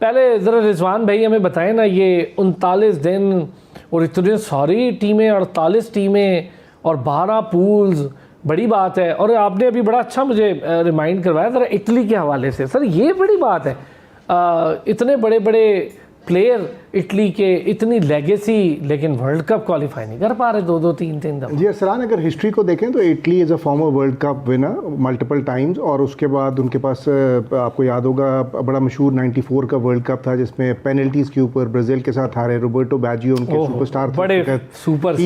पहले ज़रा रिजवान भाई हमें बताएं ना, ये 39 दिन और इतने सारी टीमें, 48 टीमें और 12 पूल्स, बड़ी बात है। और आपने अभी बड़ा अच्छा मुझे रिमाइंड करवाया ज़रा इटली के हवाले से। सर ये बड़ी बात है, इतने बड़े बड़े प्लेयर इटली के, इतनी लेगेसी, लेकिन वर्ल्ड कप क्वालिफाई नहीं कर पा रहे 2-2 3-3 दफा। जी अरसलान, अगर हिस्ट्री को देखें तो Italy is a former world cup winner multiple times, और उसके बाद उनके पास आपको याद होगा बड़ा मशहूर 94 का वर्ल्ड कप था जिसमें पेनल्टीज़ के ऊपर ब्राज़ील के साथ हारे। रोबर्टो बैजियो उनके सुपरस्टार थे, बड़े super,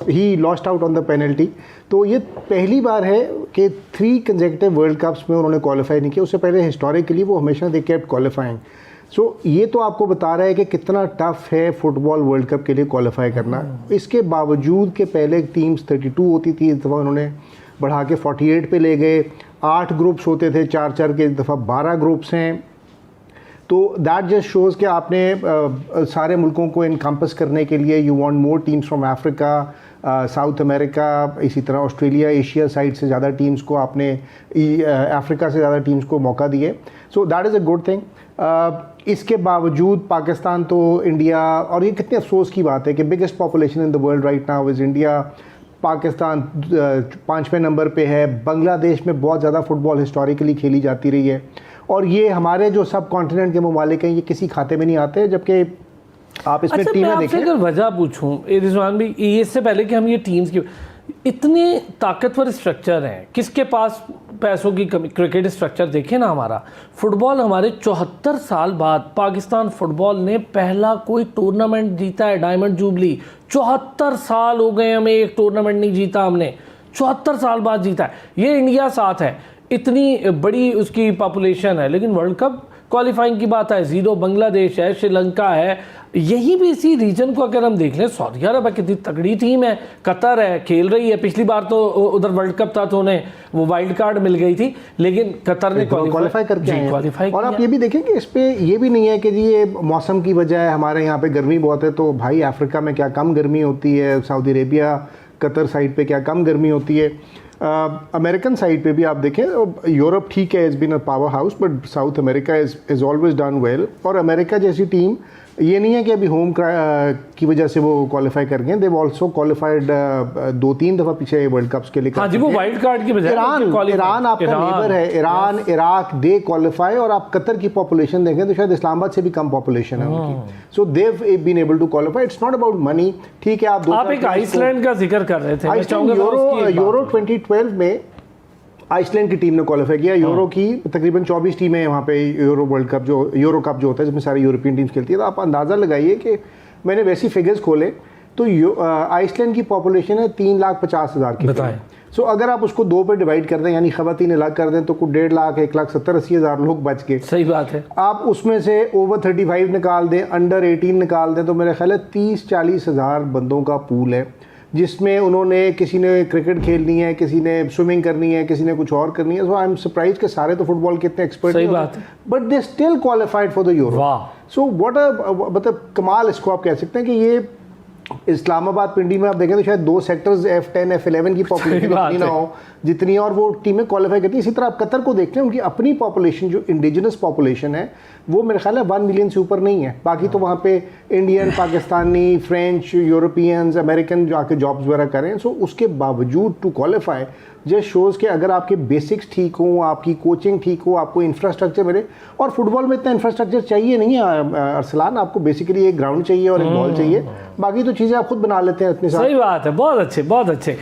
he lost out on the penalty. तो ये पहली बार है कि 3 कंसेक्यूटिव वर्ल्ड कप्स में उन्होंने क्वालिफाई नहीं किया। उससे पहले हिस्टोरिकली वो हमेशा दे केप्ट क्वालिफाइंग। सो ये तो आपको बता रहा है कि कितना टफ है फुटबॉल वर्ल्ड कप के लिए क्वालिफाई करना। इसके बावजूद के पहले टीम्स 32 होती थी, इस दफ़ा उन्होंने बढ़ा के 48 पे ले गए। 8 ग्रुप्स होते थे 4-4 के, इस दफ़ा 12 ग्रुप्स हैं। तो दैट जस्ट शोज़ कि आपने सारे मुल्कों को इनकम्पस करने के लिए you want more teams from Africa, south America, इसी तरह ऑस्ट्रेलिया, एशिया साइड से ज़्यादा टीम्स को आपने, अफ्रीका से ज़्यादा टीम्स को मौका दिए। So that is a good thing. इसके बावजूद पाकिस्तान तो इंडिया, और ये कितने अफसोस की बात है कि biggest population in the world right now is India, Pakistan 5वें नंबर पे है। बांग्लादेश में बहुत ज़्यादा फुटबॉल हिस्टोरिकली खेली जाती रही है, और ये हमारे जो सब कॉन्टिनेंट के ममालिक हैं ये किसी खाते में नहीं आते। जबकि आप इसमें टीमें देखें। अगर वजह पूछूं रिजवान भाई, ये इससे पहले कि हम ये टीम्स की, इतने ताकतवर स्ट्रक्चर हैं, किसके पास पैसों की कमी। क्रिकेट स्ट्रक्चर देखें ना हमारा, फुटबॉल हमारे 74 साल बाद पाकिस्तान फुटबॉल ने पहला कोई टूर्नामेंट जीता है, डायमंड जुबली। 74 साल हो गए हमें, एक टूर्नामेंट नहीं जीता हमने, 74 साल बाद जीता है। ये इंडिया साथ है, इतनी बड़ी उसकी पॉपुलेशन है, लेकिन वर्ल्ड कप क्वालिफाइंग की बात है, 0 बांग्लादेश है, श्रीलंका है। यही भी इसी रीजन को अगर हम देख लें, सऊदी अरब है, कितनी तगड़ी टीम है, कतर है, खेल रही है। पिछली बार तो उधर वर्ल्ड कप था तो उन्हें वो वाइल्ड कार्ड मिल गई थी, लेकिन कतर ने क्वालिफाई करके क्वालिफाई। और आप ये भी देखें कि इस पे ये भी नहीं है कि जी ये मौसम की वजह है, हमारे यहाँ पे गर्मी बहुत है, तो भाई अफ्रीका में क्या कम गर्मी होती है, सऊदी अरेबिया कतर साइड पे क्या कम गर्मी होती है। अमेरिकन साइड पे भी आप देखें, यूरोप ठीक है, is been a power house, but South America is always done well. और अमेरिका जैसी टीम, ये नहीं है कि अभी होम की वजह से वो क्वालिफाई कर गए, देव ऑल्सो क्वालिफाइड 2-3 दफ़ा पीछे वर्ल्ड कप्स के लिए। हाँ जी, वो वाइल्ड कार्ड की वजह। ईरान आपका नेबर है, ईरान, इराक, दे क्वालिफाई। और आप कतर की पॉपुलेशन देखें तो शायद इस्लामाबाद से भी कम पॉपुलेशन है उनकी। So they've been able to qualify. It's not about money, ठीक है। आप एक आइसलैंड का जिक्र कर रहे थे, यूरो 2012 में आइसलैंड की टीम ने क्वालिफाई किया। यूरो की तकरीबन 24 टीमें हैं वहाँ पे, यूरो वर्ल्ड कप जो यूरो कप जो होता है जिसमें सारी यूरोपियन टीम्स खेलती है। तो आप अंदाज़ा लगाइए कि मैंने वैसी फिगर्स खोले तो आइसलैंड की पॉपुलेशन है 3,50,000 की। सो अगर आप उसको 2 पे डिवाइड कर दें, यानी ख़वातीन अलग कर दें, तो कुछ 1.5 लाख 1,70,000-80,000 लोग बच गए। सही बात है। आप उसमें से ओवर 35 निकाल दें, अंडर 18 निकाल दें, तो मेरे ख्याल है 30-40 हज़ार बंदों का पूल है, जिसमें उन्होंने, किसी ने क्रिकेट खेलनी है, किसी ने स्विमिंग करनी है, किसी ने कुछ और करनी है। सो आई एम सरप्राइज कि सारे तो फुटबॉल के इतने एक्सपर्ट नहीं होते, but they still qualified for the euro. So what a, मतलब कमाल इसको आप कह सकते हैं कि ये इस्लामाबाद पिंडी में आप देखें तो शायद 2 सेक्टर्स F10 F11 की पॉपुलेशन इतनी ना हो जितनी, और वो टीमें क्वालिफाई करती हैं। इसी तरह आप कतर को देखते हैं, उनकी अपनी पॉपुलेशन जो इंडिजिनस पॉपुलेशन है वो मेरे ख्याल है 1 मिलियन से ऊपर नहीं है। बाकी तो वहाँ पे Indian, Pakistani, French, Europeans, American जो आके जॉब्स वगैरह करें। सो उसके बावजूद टू क्वालिफाई जस्ट शोज़ कि अगर आपके बेसिक्स ठीक हों, आपकी कोचिंग ठीक हो, आपको इंफ्रास्ट्रक्चर मिले। और फुटबॉल में इतना इंफ्रास्ट्रक्चर चाहिए नहीं है अरसलान, आपको बेसिकली एक ग्राउंड चाहिए और एक बॉल चाहिए, बाकी तो चीज़ें आप खुद बना लेते हैं अपने साथ। सही बात है, बहुत अच्छे बहुत अच्छे।